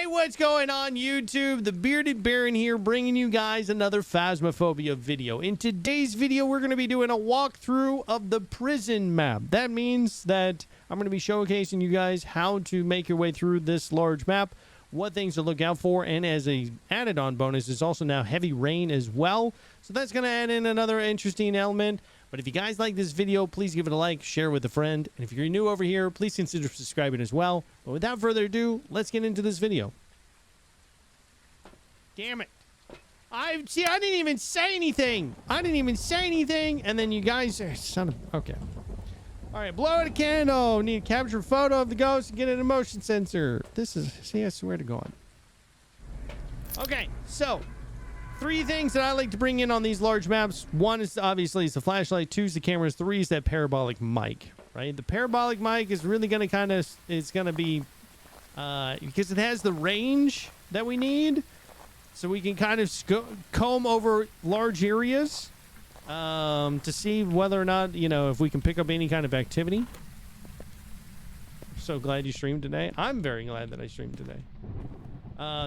Hey, what's going on YouTube? The Bearded Baron here, bringing you guys another Phasmophobia video. In today's video, we're going to be doing a walkthrough of the prison map. That means that I'm going to be showcasing you guys how to make your way through this large map, what things to look out for, and as a added on bonus, there's also now heavy rain as well. So that's going to add in another interesting element. But if you guys like this video, please give it a like, share with a friend. And if you're new over here, please consider subscribing as well. But without further ado, let's get into this video. Damn it. I didn't even say anything. And then you guys are son of... Okay. All right, blow out a candle. Need to capture a photo of the ghost and get an emotion sensor. This is... See, I swear to God. Okay, so... 3 things that I like to bring in on these large maps. 1 is obviously it's the flashlight. 2 is the cameras. 3 is that parabolic mic, right? The parabolic mic is really going to kind of, it's going to be, because it has the range that we need. So we can kind of comb over large areas to see whether or not, you know, if we can pick up any kind of activity. I'm so glad you streamed today. I'm very glad that I streamed today.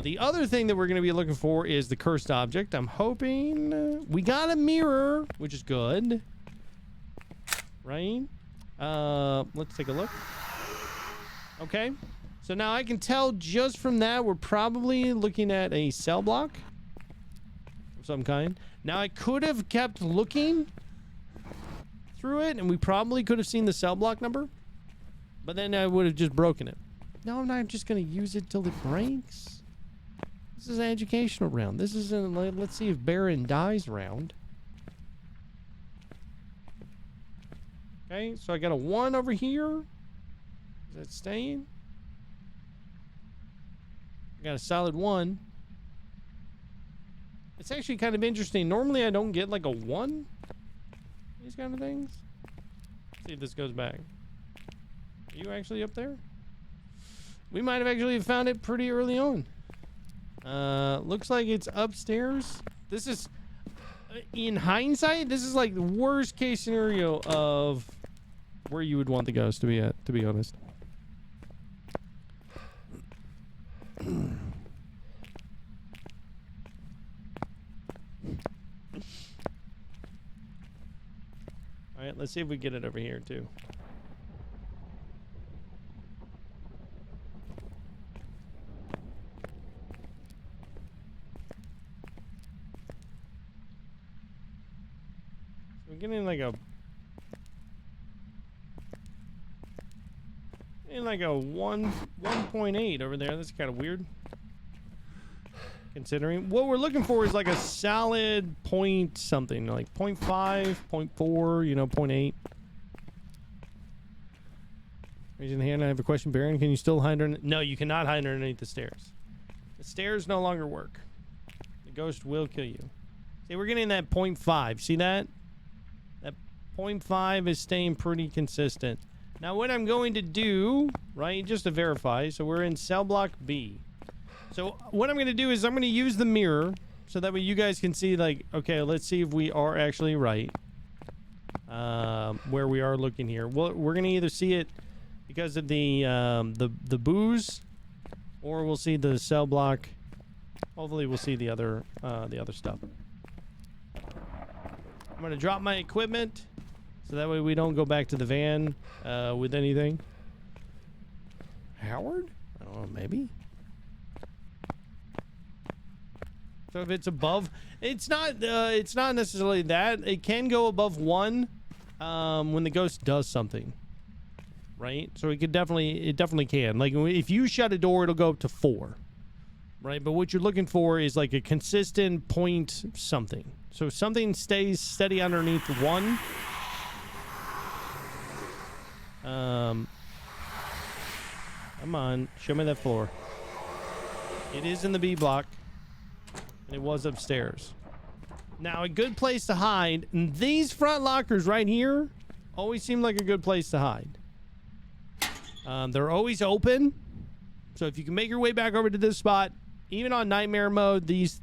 The other thing that we're going to be looking for is the cursed object. I'm hoping we got a mirror, which is good. Right? Let's take a look. Okay. So now I can tell just from that we're probably looking at a cell block of some kind. Now I could have kept looking through it and we probably could have seen the cell block number. But then I would have just broken it. No, I'm not just going to use it till it breaks. This is an educational round. This isn't, let's see if Baron dies round. Okay, so I got a 1 over here. Is that staying? I got a solid 1. It's actually kind of interesting. Normally I don't get like a 1. These kind of things. Let's see if this goes back. Are you actually up there? We might have actually found it pretty early on. Looks like it's upstairs. This is, in hindsight, this is like the worst case scenario of where you would want the ghost to be at, to be honest. Alright, let's see if we get it over here too. We're getting like a 1.8 over there. That's kind of weird. Considering what we're looking for is like a solid point something, like 0.5, 0.4, you know, 0.8. Raising the hand. I have a question, Baron. Can you still hide under? No, you cannot hide underneath the stairs. The stairs no longer work. The ghost will kill you. See, we're getting that 0.5. See that? That 0.5 is staying pretty consistent. Now, what I'm going to do, right, just to verify, so we're in cell block B. So what I'm going to do is I'm going to use the mirror so that way you guys can see, like, okay, let's see if we are actually right where we are looking here. Well, we're going to either see it because of the booze, or we'll see the cell block. Hopefully, we'll see the other stuff. I'm going to drop my equipment so that way we don't go back to the van with anything. Howard? I don't know, maybe. So if it's above, it's not necessarily that. It can go above 1 when the ghost does something, right? So it definitely can. Like if you shut a door, it'll go up to 4, right? But what you're looking for is like a consistent point something. So if something stays steady underneath 1. Come on, show me that floor. It is in the B block. And it was upstairs. Now, a good place to hide. And these front lockers right here always seem like a good place to hide. They're always open. So if you can make your way back over to this spot, even on nightmare mode, these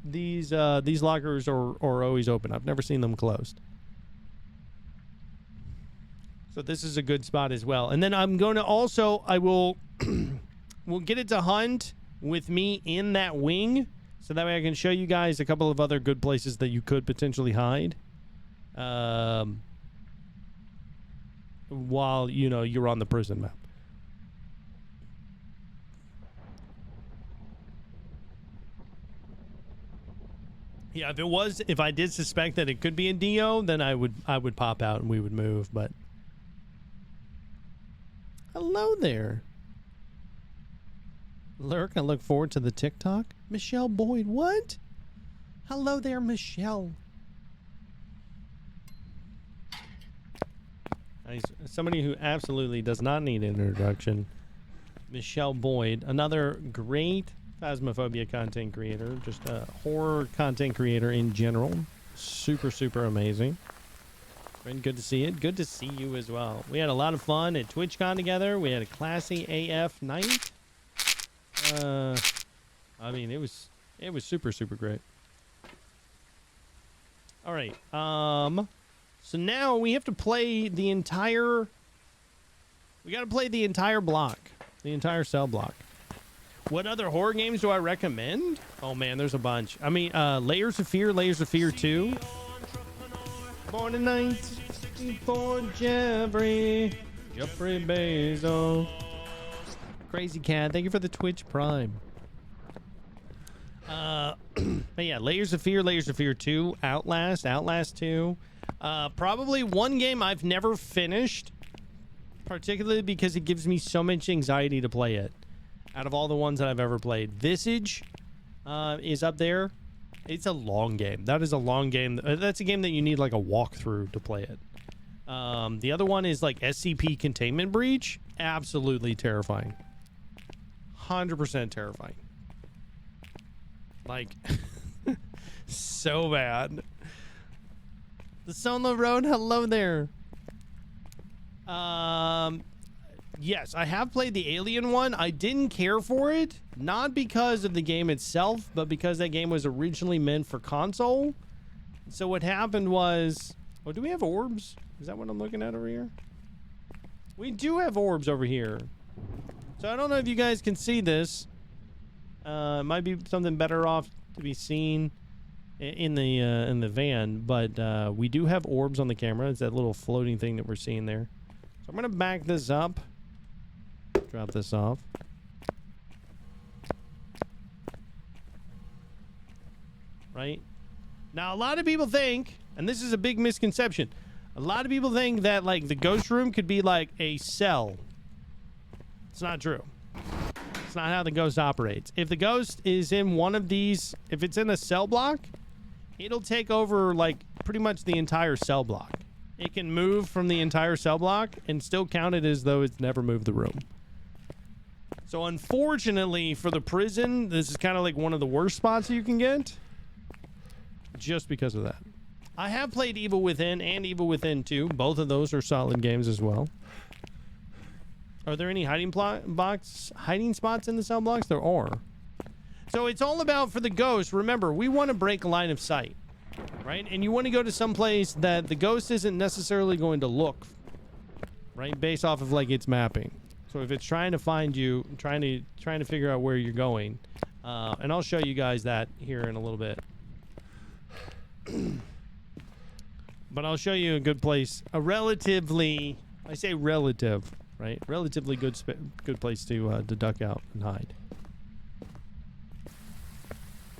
lockers are always open. I've never seen them closed. So this is a good spot as well. And then I'm going to also, we'll get it to hunt with me in that wing, so that way I can show you guys a couple of other good places that you could potentially hide. While, you know, you're on the prison map. Yeah, if I did suspect that it could be a Dio, then I would pop out and we would move, but hello there. Lurk, I look forward to the TikTok. Michelle Boyd, what? Hello there, Michelle. Somebody who absolutely does not need an introduction. Michelle Boyd, another great Phasmophobia content creator, just a horror content creator in general. Super, super amazing. Friend, good to see it. Good to see you as well. We had a lot of fun at TwitchCon together. We had a classy AF night. I mean, it was super, super great. All right. So now we have to play the entire... We got to play the entire block. The entire cell block. What other horror games do I recommend? Oh, man, there's a bunch. I mean, Layers of Fear 2. Born tonight for Jeffrey Bezos. Crazy Cat, thank you for the Twitch Prime. But yeah, Layers of Fear 2, Outlast 2. Probably one game I've never finished, particularly because it gives me so much anxiety to play it. Out of all the ones that I've ever played, Visage is up there. It's a long game. That is a long game. That's a game that you need like a walkthrough to play it. The other one is like SCP Containment Breach. Absolutely terrifying. 100% terrifying. Like, so bad. The Solo Road, hello there. Yes, I have played the Alien one. I didn't care for it, not because of the game itself, but because that game was originally meant for console. So what happened was... Oh, do we have orbs? Is that what I'm looking at over here? We do have orbs over here. So I don't know if you guys can see this. It might be something better off to be seen in the van, but we do have orbs on the camera. It's that little floating thing that we're seeing there. So I'm gonna back this up. Drop this off. Right? Now, a lot of people think, and this is a big misconception, a lot of people think that, like, the ghost room could be like a cell. It's not true. It's not how the ghost operates. If the ghost is in one of these, if it's in a cell block, it'll take over, like, pretty much the entire cell block. It can move from the entire cell block and still count it as though it's never moved the room. So unfortunately for the prison, this is kind of like one of the worst spots you can get. Just because of that. I have played Evil Within and Evil Within 2. Both of those are solid games as well. Are there any hiding spots in the cell blocks? There are. So it's all about, for the ghost, remember, we want to break line of sight. Right? And you want to go to some place that the ghost isn't necessarily going to look, right? Based off of like its mapping. So if it's trying to find you, trying to figure out where you're going, and I'll show you guys that here in a little bit. But I'll show you a good place, a relatively, I say relative, right? Relatively good place to duck out and hide.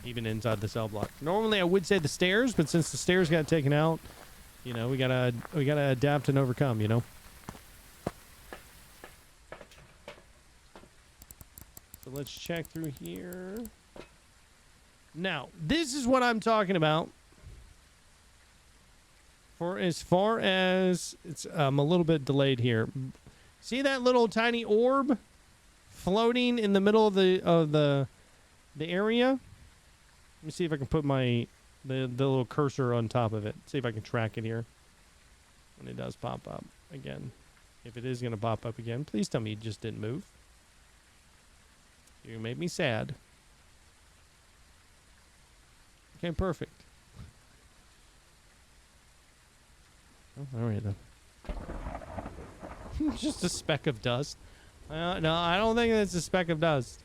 Even inside the cell block. Normally I would say the stairs, but since the stairs got taken out, you know, we gotta adapt and overcome, you know. So let's check through here. Now, this is what I'm talking about. For as far as it's a little bit delayed here. See that little tiny orb floating in the middle of the area? Let me see if I can put the little cursor on top of it. See if I can track it here. When it does pop up again. If it is going to pop up again, please tell me it just didn't move. You made me sad. Okay, perfect. Oh, all right then. Just a speck of dust. No, I don't think it's a speck of dust.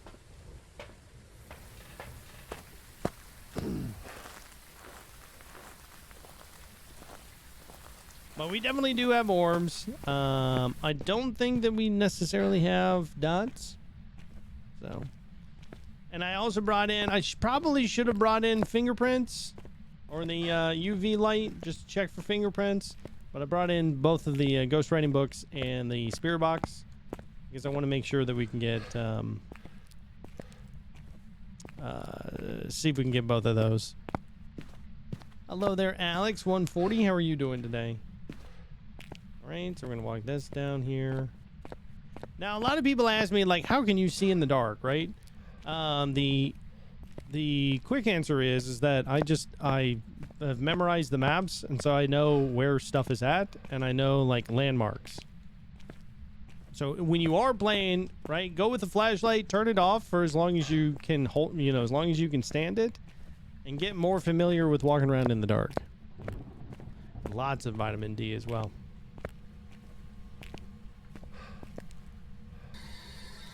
But we definitely do have orbs. I don't think that we necessarily have dots. So, and I also brought in, I probably should have brought in fingerprints or the UV light just to check for fingerprints. But I brought in both of the ghost writing books and the spirit box because I want to make sure that we can get, see if we can get both of those. Hello there, Alex140. How are you doing today? All right, so we're going to walk this down here. Now, a lot of people ask me, like, how can you see in the dark, right? The quick answer is that I have memorized the maps, and so I know where stuff is at, and I know, like, landmarks. So when you are playing, right, go with the flashlight, turn it off for as long as you can hold, you know, as long as you can stand it, and get more familiar with walking around in the dark. Lots of vitamin D as well.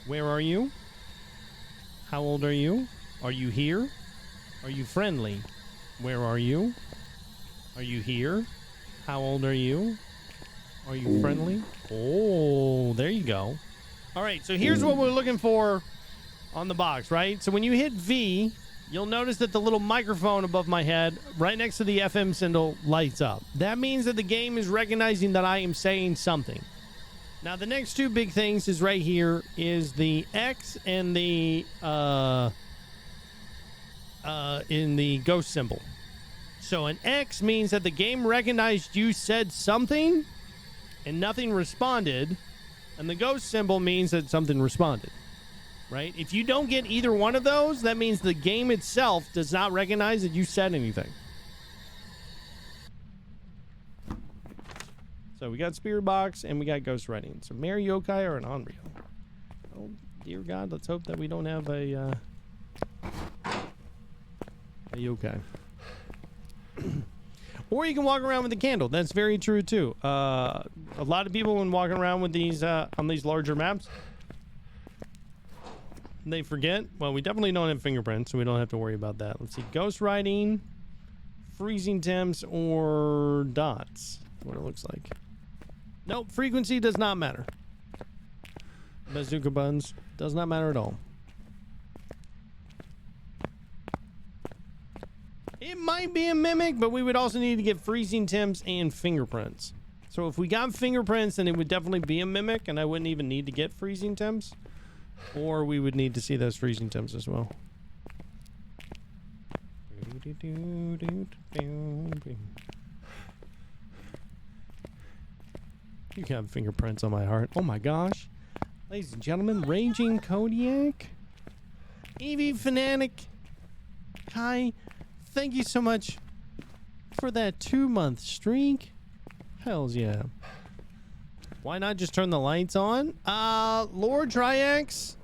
Where are you? How old are you? Are you here? Are you friendly? Where are you? Are you here? How old are you? Are you friendly? Oh, there you go. All right, so here's what we're looking for on the box, right? So when you hit V, you'll notice that the little microphone above my head, right next to the FM symbol, lights up. That means that the game is recognizing that I am saying something. Now, the next two big things is right here is the X and the in the ghost symbol. So an X means that the game recognized you said something and nothing responded, and the ghost symbol means that something responded, right? If you don't get either one of those, that means the game itself does not recognize that you said anything. So we got Spirit Box and we got Ghost Writing. So Mary Yokai or an Onryo? Oh, dear God, let's hope that we don't have a Yokai. Or you can walk around with a candle. That's very true too. A lot of people when walking around with these on these larger maps, they forget. Well, we definitely don't have fingerprints, so we don't have to worry about that. Let's see. Ghost Writing, freezing temps, or dots. That's what it looks like. Nope, frequency does not matter. Bazooka buns does not matter at all. It might be a mimic, but we would also need to get freezing temps and fingerprints. So if we got fingerprints, then it would definitely be a mimic, and I wouldn't even need to get freezing temps. Or we would need to see those freezing temps as well. You can have fingerprints on my heart. Oh my gosh. Ladies and gentlemen, Raging Kodiak, EV Fanatic, Kai, thank you so much for that 2-month streak. Hells yeah. Why not just turn the lights on? Lord Triax,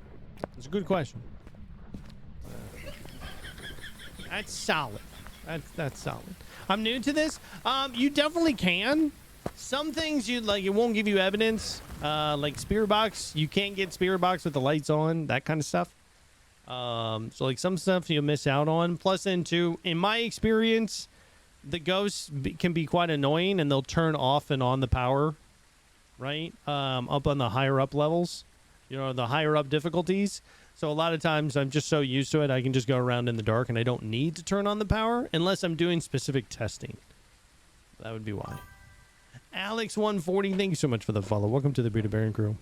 that's a good question. That's solid. That's solid. I'm new to this. You definitely can. Some things you like, it won't give you evidence. Like Spirit Box, you can't get Spirit Box with the lights on, that kind of stuff. So like some stuff you'll miss out on. Plus, then too, in my experience, the ghosts can be quite annoying, and they'll turn off and on the power, right? Up on the higher up levels, you know, the higher up difficulties. So a lot of times I'm just so used to it, I can just go around in the dark, and I don't need to turn on the power unless I'm doing specific testing. That would be why. Alex140, thank you so much for the follow. Welcome to the Buddha Baron crew.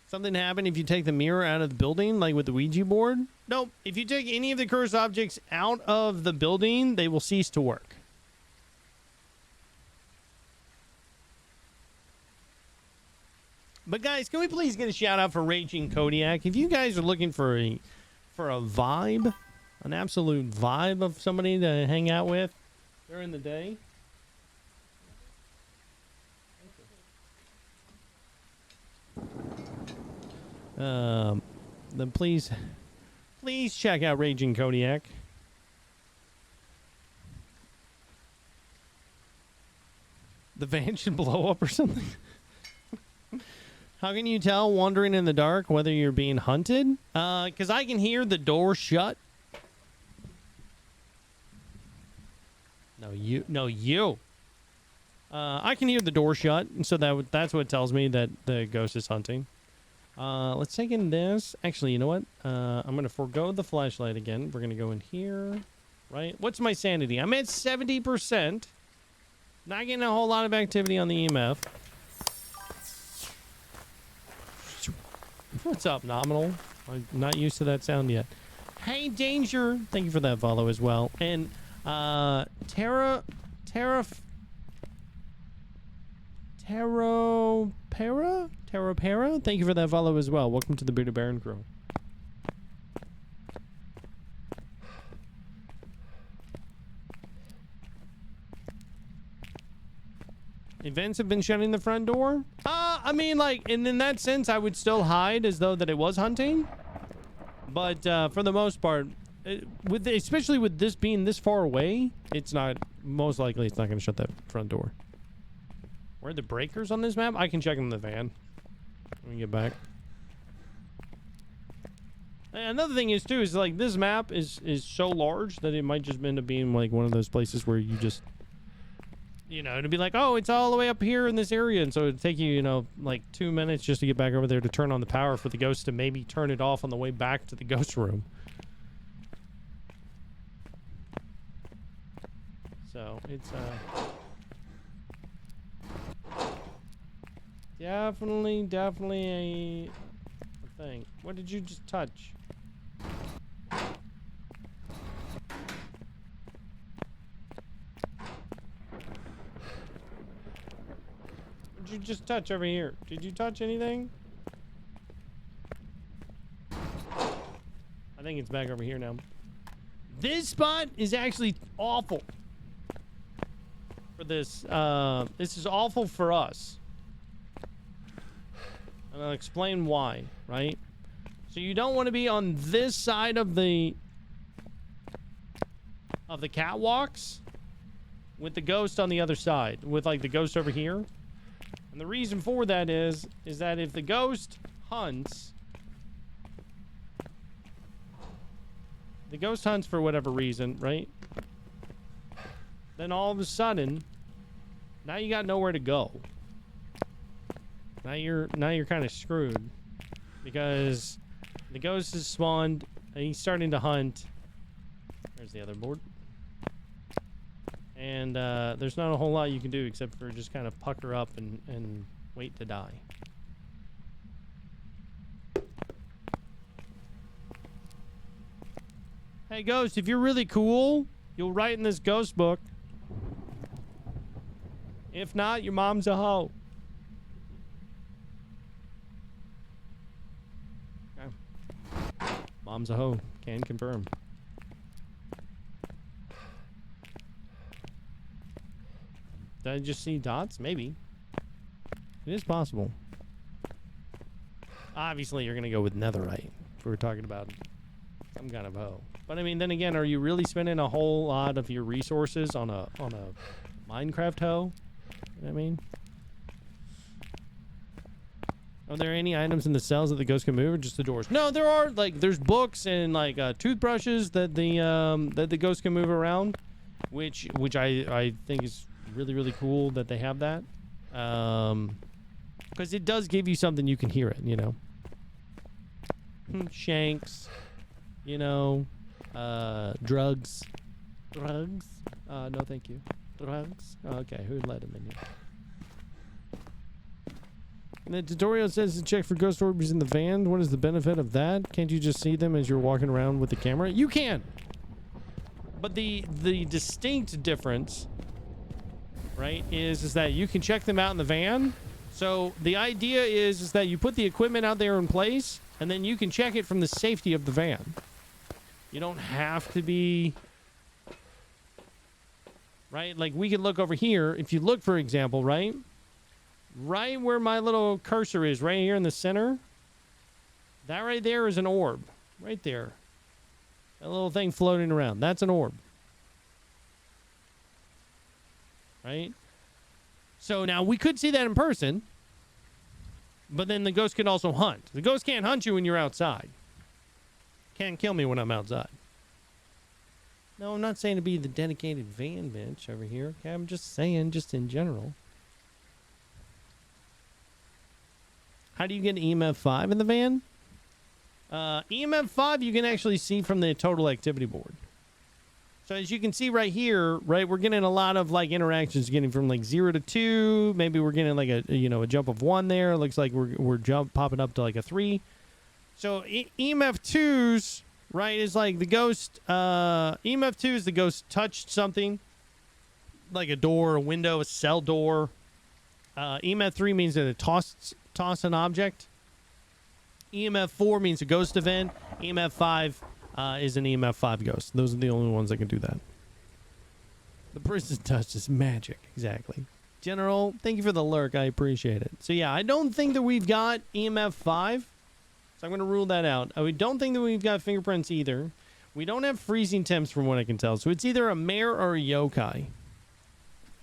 Something happen if you take the mirror out of the building, like with the Ouija board? Nope. If you take any of the cursed objects out of the building, they will cease to work. But guys, can we please get a shout out for Raging Kodiak? If you guys are looking for a vibe, an absolute vibe of somebody to hang out with during the day, then please check out Raging Kodiak. The van should blow up or something. How can you tell wandering in the dark whether you're being hunted? Because I can hear the door shut. No, you. I can hear the door shut, and so that's what tells me that the ghost is hunting. Let's take in this. Actually, you know what? I'm going to forego the flashlight again. We're going to go in here, right? What's my sanity? I'm at 70%. Not getting a whole lot of activity on the EMF. What's up, Nominal? I'm not used to that sound yet. Hey, Danger. Thank you for that follow as well. And, Terra... Terra? Thank you for that follow as well. Welcome to the Bearded Baron crew. Events have been shutting the front door? I mean, like, and in that sense, I would still hide as though that it was hunting. But, for the most part, especially with this being this far away, it's not, most likely it's not going to shut that front door. Where are the breakers on this map? I can check them in the van. Let me get back. Another thing is, too, is like this map is so large that it might just end up being like one of those places where you just, you know, it'd be like, oh, it's all the way up here in this area. And so it'd take you, you know, like 2 minutes just to get back over there to turn on the power for the ghost to maybe turn it off on the way back to the ghost room. So it's, definitely a thing. What did you just touch? What did you just touch over here? Did you touch anything? I think it's back over here now. This spot is actually awful for this. This is awful for us. And I'll explain why, right? So you don't want to be on this side of the catwalks with the ghost on the other side, with like the ghost over here. And the reason for that is that if the ghost hunts, for whatever reason, right? Then all of a sudden, now you got nowhere to go. Now you're kind of screwed because the ghost has spawned and he's starting to hunt. There's the other board. And there's not a whole lot you can do except for just kind of pucker up and wait to die. Hey, ghost, if you're really cool, you'll write in this ghost book. If not, your mom's a hoe. Okay. Mom's a hoe. Can confirm. Did I just see dots? Maybe. It is possible. Obviously, you're going to go with netherite if we're talking about some kind of hoe. But I mean, then again, are you really spending a whole lot of your resources on a Minecraft hoe? You know what I mean? Are there any items in the cells that the ghost can move, or just the doors? No, there are. Like, there's books and like toothbrushes that the ghost can move around, which I think is really cool that they have that, because it does give you something you can hear it, you know. Shanks, you know, drugs. No, thank you. Drugs. Okay, who let him in here? And the tutorial says to check for ghost orbs in the van. What is the benefit of that? Can't you just see them as you're walking around with the camera? You can. But the distinct difference, right, is that you can check them out in the van. So the idea is that you put the equipment out there in place, and then you can check it from the safety of the van. You don't have to be, right? Like, we could look over here. If you look, for example, right where my little cursor is, right here in the center, that right there is an orb. Right there. That little thing floating around. That's an orb. Right? So now we could see that in person, but then the ghost can also hunt. The ghost can't hunt you when you're outside. Can't kill me when I'm outside. No, I'm not saying to be the dedicated van bitch over here. Okay, I'm just saying, just in general. How do you get EMF 5 in the van? EMF 5 you can actually see from the total activity board. So as you can see right here, right, we're getting a lot of like interactions, getting from like 0 to 2. Maybe we're getting like a jump of 1 there. Looks like we're popping up to like a 3. So EMF 2s, right, is like the ghost. EMF 2 is the ghost touched something, like a door, a window, a cell door. EMF 3 means that it toss an object. EMF 4 means a ghost event. EMF 5 is an EMF 5 ghost. Those are the only ones that can do that. The prison touch is magic. Exactly. General, thank you for the lurk. I appreciate it. So yeah, I don't think that we've got EMF 5. So I'm going to rule that out. We don't think that we've got fingerprints either. We don't have freezing temps from what I can tell. So it's either a mare or a yokai.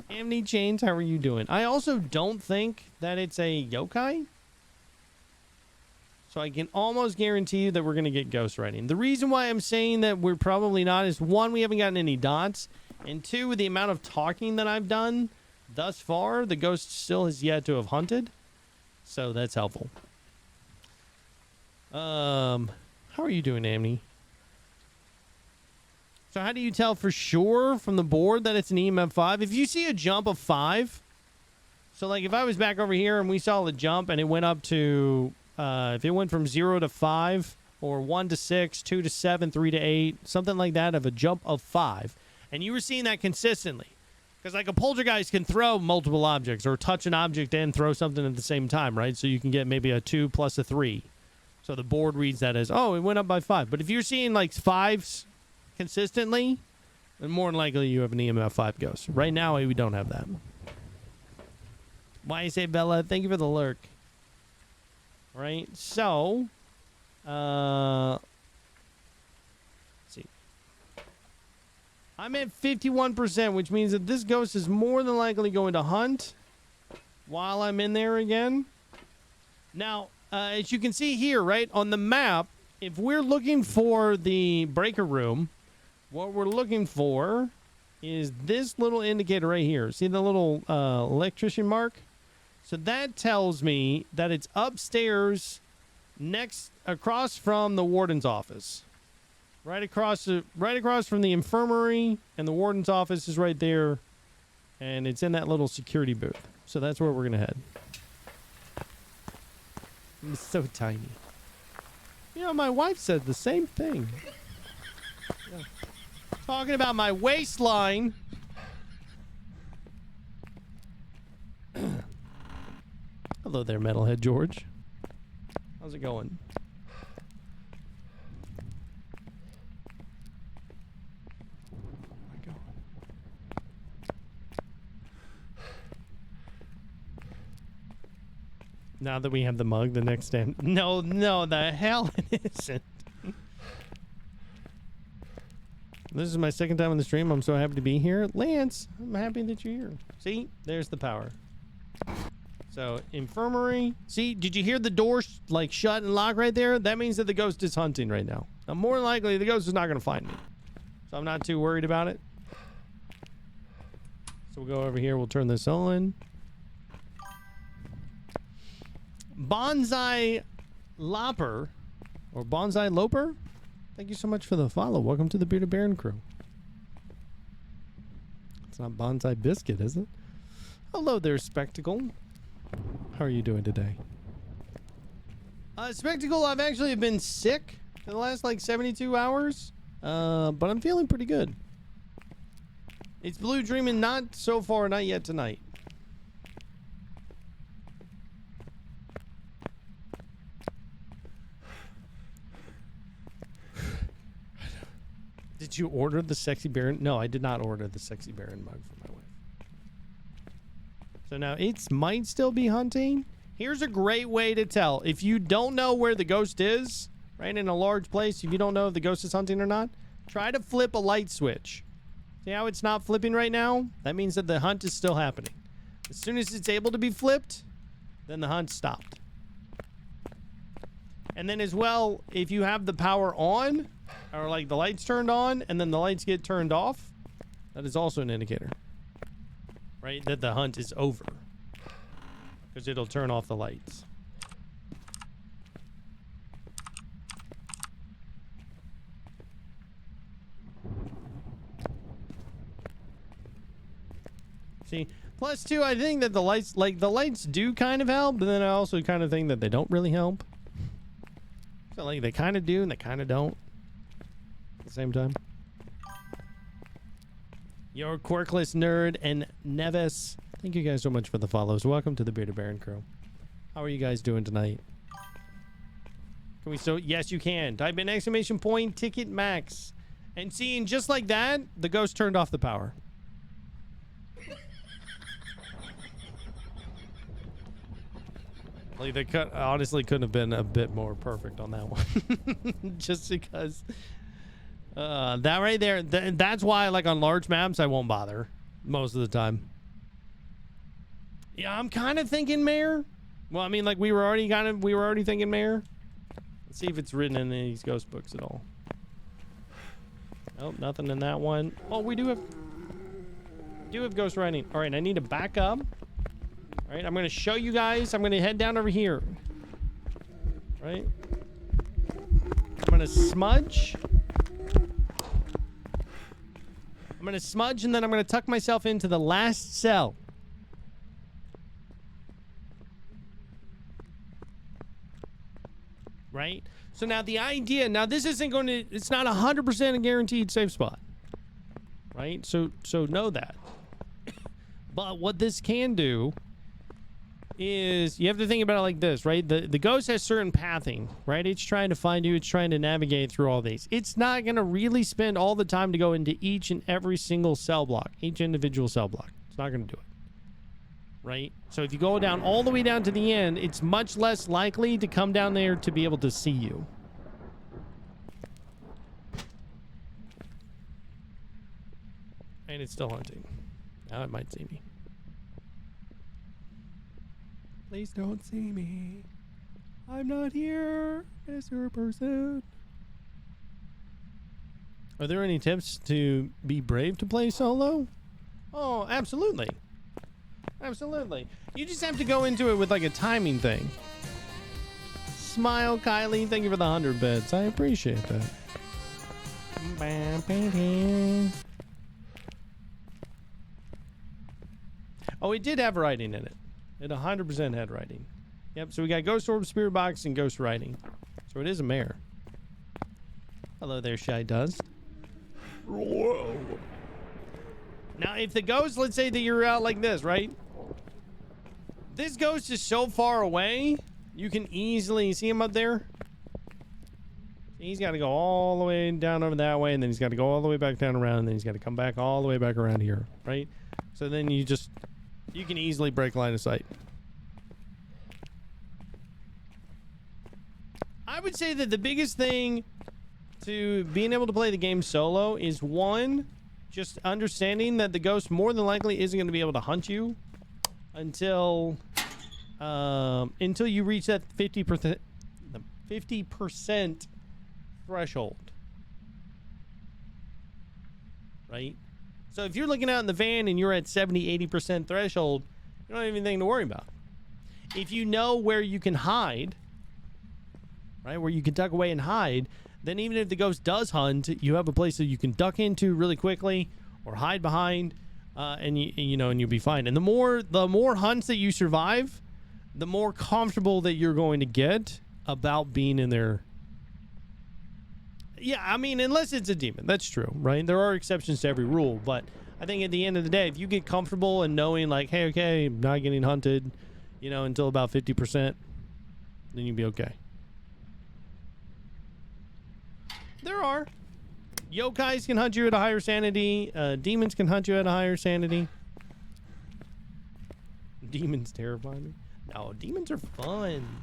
Amity Chains, how are you doing? I also don't think that it's a yokai. So I can almost guarantee you that we're going to get ghost writing. The reason why I'm saying that we're probably not is, 1, we haven't gotten any dots. And 2, with the amount of talking that I've done thus far, the ghost still has yet to have hunted. So that's helpful. How are you doing, Amity? So how do you tell for sure from the board that it's an EMF 5? If you see a jump of 5, so like if I was back over here and we saw the jump and it went up to, if it went from 0 to 5 or 1 to 6, 2 to 7, 3 to 8, something like that, of a jump of 5, and you were seeing that consistently, because like a poltergeist can throw multiple objects or touch an object and throw something at the same time, right? So you can get maybe a 2 plus a 3. So the board reads that as, oh, it went up by 5. But if you're seeing like 5s consistently, then more than likely you have an EMF 5 ghost. Right now, we don't have that. Why you say Bella? Thank you for the lurk. All right, so let's see. I'm at 51%, which means that this ghost is more than likely going to hunt while I'm in there again. Now, as you can see here, right, on the map, if we're looking for the breaker room, what we're looking for is this little indicator right here. See the little electrician mark? So that tells me that it's upstairs, across from the warden's office. Right across from the infirmary, and the warden's office is right there, and it's in that little security booth. So that's where we're going to head. It's so tiny. You know, my wife said the same thing. Yeah. Talking about my waistline. Hello there, Metalhead George. How's it going? Now that we have the mug, the next day. No, the hell it isn't. This is my second time on the stream. I'm so happy to be here. Lance, I'm happy that you're here. See? There's the power. So, infirmary. See? Did you hear the door like shut and lock right there? That means that the ghost is hunting right now. Now, more than likely, the ghost is not going to find me. So, I'm not too worried about it. So, we'll go over here. We'll turn this on. Bonsai Lopper, or Bonsai Loper, thank you so much for the follow. Welcome to the Bearded Baron crew. It's not Bonsai Biscuit, is it? Hello there, Spectacle. How are you doing today? Spectacle, I've actually been sick for the last like 72 hours, but I'm feeling pretty good. It's Blue Dreaming, not so far, not yet tonight. Did you order the Sexy Baron? No, I did not order the Sexy Baron mug for my wife. So now it might still be hunting. Here's a great way to tell. If you don't know where the ghost is, right, in a large place, if you don't know if the ghost is hunting or not, try to flip a light switch. See how it's not flipping right now? That means that the hunt is still happening. As soon as it's able to be flipped, then the hunt stopped. And then as well, if you have the power on, or like the lights turned on and then the lights get turned off, that is also an indicator, right? That the hunt is over, because it'll turn off the lights. See, plus too, I think that the lights do kind of help, but then I also kind of think that they don't really help. So like they kind of do and they kind of don't at the same time. Your quirkless nerd and Nevis, thank you guys so much for the follows. Welcome to the Bearded Baron crew. How are you guys doing tonight? Can we still? Yes, you can. Type in exclamation point ticket max, and see, and just like that, the ghost turned off the power. Like they honestly couldn't have been a bit more perfect on that one. Just because that right there, that's why like on large maps I won't bother most of the time. Yeah, I'm kind of thinking mayor. Well, I mean, like we were already thinking mayor. Let's see if it's written in these ghost books at all. Nope, nothing in that one. Oh, we do have ghost writing. All right, I need to back up. All right, I'm going to show you guys. I'm going to head down over here. Right? I'm going to smudge. I'm going to smudge, and then I'm going to tuck myself into the last cell. Right? So now the idea, now this isn't going to, it's not 100% a guaranteed safe spot. Right? So know that. But what this can do is you have to think about it like this, right? The ghost has certain pathing, right? It's trying to find you. It's trying to navigate through all these. It's not going to really spend all the time to go into each and every single cell block, each individual cell block. It's not going to do it, right? So if you go down all the way down to the end, it's much less likely to come down there to be able to see you. And it's still hunting. Now it might see me. Please don't see me. I'm not here, Mr. Person. Are there any tips to be brave to play solo? Oh, absolutely. Absolutely. You just have to go into it with like a timing thing. Smile, Kylie. Thank you for the 100 bits. I appreciate that. Oh, it did have writing in it. It 100% had writing. Yep, so we got Ghost Orb, Spirit Box, and Ghost Writing. So it is a mare. Hello there, Shy Dust. Whoa. Now, if the ghost, let's say that you're out like this, right? This ghost is so far away, you can easily see him up there. He's got to go all the way down over that way, and then he's got to go all the way back down around, and then he's got to come back all the way back around here, right? So then you can easily break line of sight. I would say that the biggest thing to being able to play the game solo is, one, just understanding that the ghost more than likely isn't going to be able to hunt you until you reach that 50% threshold. Right? So if you're looking out in the van and you're at 70-80% threshold, you don't have anything to worry about. If you know where you can hide, right, where you can duck away and hide, then even if the ghost does hunt, you have a place that you can duck into really quickly or hide behind, and you'll be fine. And the more hunts that you survive, the more comfortable that you're going to get about being in there. Yeah, I mean, unless it's a demon. That's true, right? There are exceptions to every rule, but I think at the end of the day, if you get comfortable in knowing, like, hey, okay, I'm not getting hunted, until about 50%, then you'll be okay. There are. Yokais can hunt you at a higher sanity. Demons can hunt you at a higher sanity. Demons terrify me. No, demons are fun.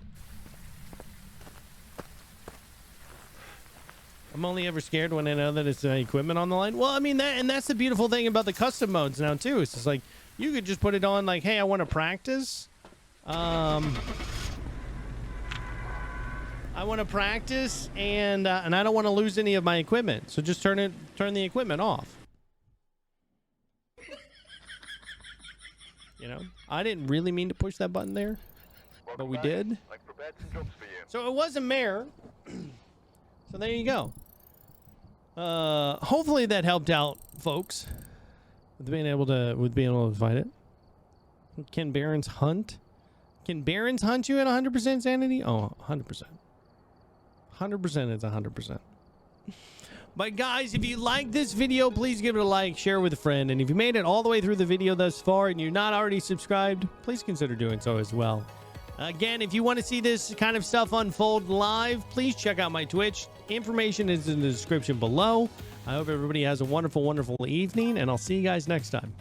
I'm only ever scared when I know that it's equipment on the line. Well, I mean, that's the beautiful thing about the custom modes now, too. It's just like, you could just put it on like, hey, I want to practice. I want to practice, and I don't want to lose any of my equipment. So just turn the equipment off. You know, I didn't really mean to push that button there, but we did. So it was a mare. So there you go. Hopefully that helped out, folks, with being able to fight it. Can Barons hunt? Can Barons hunt you at 100% sanity? Oh, 100%. 100% is 100%. But guys, if you like this video, please give it a like, share it with a friend, and if you made it all the way through the video thus far and you're not already subscribed, please consider doing so as well. Again, if you want to see this kind of stuff unfold live, please check out my Twitch. Information is in the description below. I hope everybody has a wonderful, wonderful evening, and I'll see you guys next time.